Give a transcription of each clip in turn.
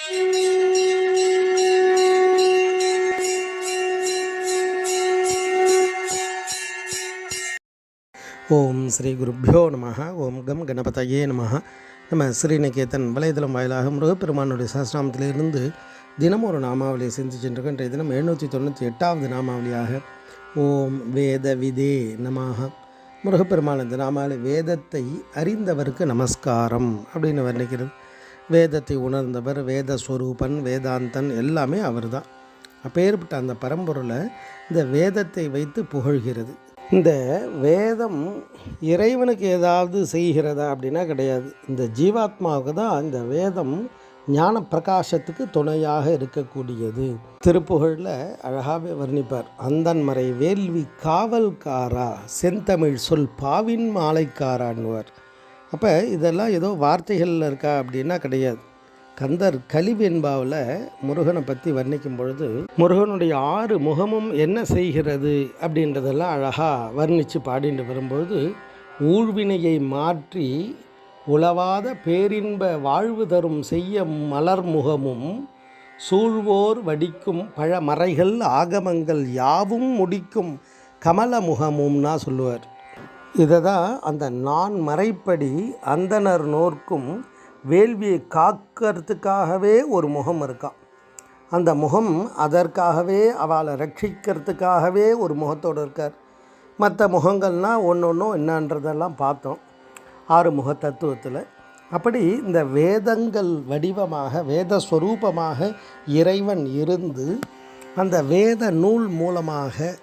ஓம் ஸ்ரீ குருப்பியோ நமஹ. ஓம் கம் கணபதையே நமஹ. நம்ம ஸ்ரீநிகேதன் வலைதளம் வாயிலாக முருகப்பெருமானுடைய சஹஸ்ரநாமத்திலிருந்து தினம் ஒரு நாமாவளியை சிந்திச்சுருக்கோம். இன்றைய தினம் 798வது நாமாவளியாக ஓம் வேத விதே நமஹ. முருகப்பெருமான் இந்த நாமாவளி வேதத்தை அறிந்தவருக்கு நமஸ்காரம் அப்படின்னு வர்ணிக்கிறது. வேதத்தை உணர்ந்தவர், வேதஸ்வரூபன், வேதாந்தன் எல்லாமே அவர் தான். அப்பேற்பட்ட அந்த பரம்பொருளை இந்த வேதத்தை வைத்து புகழ்கிறது. இந்த வேதம் இறைவனுக்கு ஏதாவது செய்கிறதா அப்படின்னா கிடையாது. இந்த ஜீவாத்மாவுக்கு தான் இந்த வேதம் ஞான பிரகாசத்துக்கு துணையாக இருக்கக்கூடியது. திருப்புகழில் அழகாகவே வர்ணிப்பார். அந்தன்மறை வேள்வி காவல்காரா, செந்தமிழ் சொல் பாவின் மாலைக்காரான்னுவார். அப்போ இதெல்லாம் ஏதோ வார்த்தைகளில் இருக்கா அப்படின்னா கிடையாது. கந்தர் கலிவெண்பாவில் முருகனை பற்றி வர்ணிக்கும் பொழுது முருகனுடைய 6 முகமும் என்ன செய்கிறது அப்படின்றதெல்லாம் அழகாக வர்ணித்து பாடிட்டு வரும்பொழுது, ஊழ்வினையை மாற்றி உளவாத பேரின்ப வாழ்வு தரும் செய்ய மலர் முகமும் சூழ்வோர் வடிக்கும் பழமறைகள் ஆகமங்கள் யாவும் முடிக்கும் கமல முகமும்னா சொல்லுவார். இதை தான் அந்த நான் மறைப்படி அந்தனர் நோர்க்கும் வேள்வியை காக்கிறதுக்காகவே ஒரு முகம் இருக்கான். அந்த முகம் அதற்காகவே அவளை ரட்சிக்கிறதுக்காகவே ஒரு முகத்தோடு இருக்கார். மற்ற முகங்கள்னால் ஒன்றும் என்னன்றதெல்லாம் பார்த்தோம் 6 முக தத்துவத்தில். அப்படி இந்த வேதங்கள் வடிவமாக வேதஸ்வரூபமாக இறைவன் இருந்து அந்த வேத நூல் மூலமாக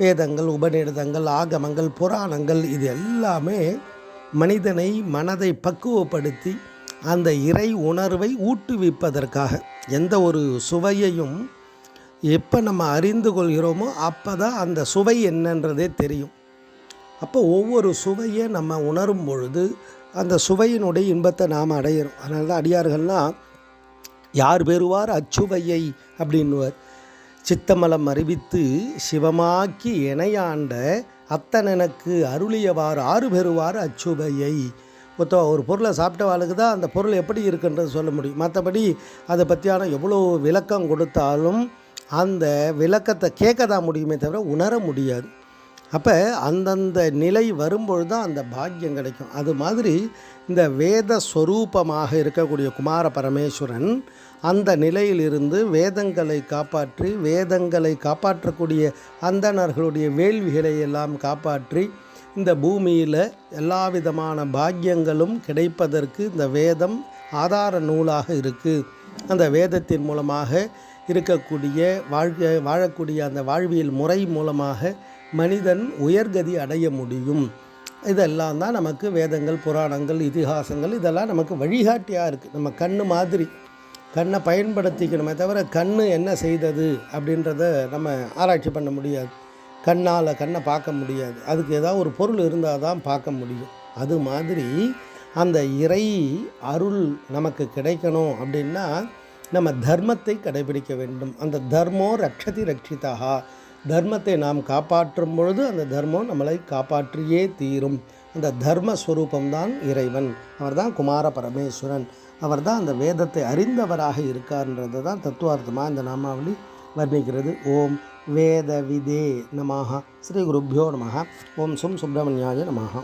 வேதங்கள், உபநிடதங்கள், ஆகமங்கள், புராணங்கள் இது எல்லாமே மனிதனை மனதை பக்குவப்படுத்தி அந்த இறை உணர்வை ஊட்டுவிப்பதற்காக எந்த ஒரு சுவையையும் எப்போ நம்ம அறிந்து கொள்கிறோமோ அப்போ தான் அந்த சுவை என்னன்றதே தெரியும். அப்போ ஒவ்வொரு சுவையை நம்ம உணரும் பொழுது அந்த சுவையினுடைய இன்பத்தை நாம் அடையிறோம். அதனால தான் அடியார்கள்லாம் யார் பெறுவார் அச்சுவையை அப்படின்னுவார். சித்தமலம் அறிவித்து சிவமாக்கி இணையாண்ட அத்தனெனக்கு அருளியவார் 6 பெறுவார் அச்சுவையை. ஒரு பொருளை சாப்பிட்டவாளுக்கு தான் அந்த பொருள் எப்படி இருக்குன்றது சொல்ல முடியும். மற்றபடி அதை பற்றியான எவ்வளோ விளக்கம் கொடுத்தாலும் அந்த விளக்கத்தை கேட்க தான் முடியுமே தவிர உணர முடியாது. அப்போ அந்தந்த நிலை வரும்பொழுது தான் அந்த பாக்கியம் கிடைக்கும். அது மாதிரி இந்த வேத ஸ்வரூபமாக இருக்கக்கூடிய குமார பரமேஸ்வரன் அந்த நிலையிலிருந்து வேதங்களை காப்பாற்றி வேதங்களை காப்பாற்றக்கூடிய அந்தணர்களுடைய வேள்விகளை எல்லாம் காப்பாற்றி இந்த பூமியில் எல்லா விதமான பாக்கியங்களும் கிடைப்பதற்கு இந்த வேதம் ஆதார நூலாக இருக்குது. அந்த வேதத்தின் மூலமாக இருக்கக்கூடிய வாழக்கூடிய அந்த வாழ்வியல் முறை மூலமாக மனிதன் உயர்கதி அடைய முடியும். இதெல்லாம் தான் நமக்கு வேதங்கள், புராணங்கள், இதிகாசங்கள் இதெல்லாம் நமக்கு வழிகாட்டியாக இருக்குது. நம்ம கண்ணு மாதிரி கண்ணை பயன்படுத்திக்கணுமே தவிர கண்ணு என்ன செய்தது அப்படின்றத நம்ம ஆராய்ச்சி பண்ண முடியாது. கண்ணால் கண்ணை பார்க்க முடியாது. அதுக்கு ஏதாவது ஒரு பொருள் இருந்தால் தான் பார்க்க முடியும். அது மாதிரி அந்த இறை அருள் நமக்கு கிடைக்கணும் அப்படின்னா நம்ம தர்மத்தை கடைபிடிக்க வேண்டும். அந்த தர்மோ ரக்ஷதி ரட்சிதா. தர்மத்தை நாம் காப்பாற்றும் பொழுது அந்த தர்மம் நம்மளை காப்பாற்றியே தீரும். அந்த தர்மஸ்வரூபம்தான் இறைவன். அவர் தான் குமார பரமேஸ்வரன். அவர் தான் அந்த வேதத்தை அறிந்தவராக இருக்கார்ன்றது தான் தத்துவார்த்தமாக இந்த நாமாவளி வர்ணிக்கிறது. ஓம் வேத விதே நமஹ. ஸ்ரீ குருப்பியோ நமஹ. ஓம் சும் சுப்பிரமணியாய நமஹ.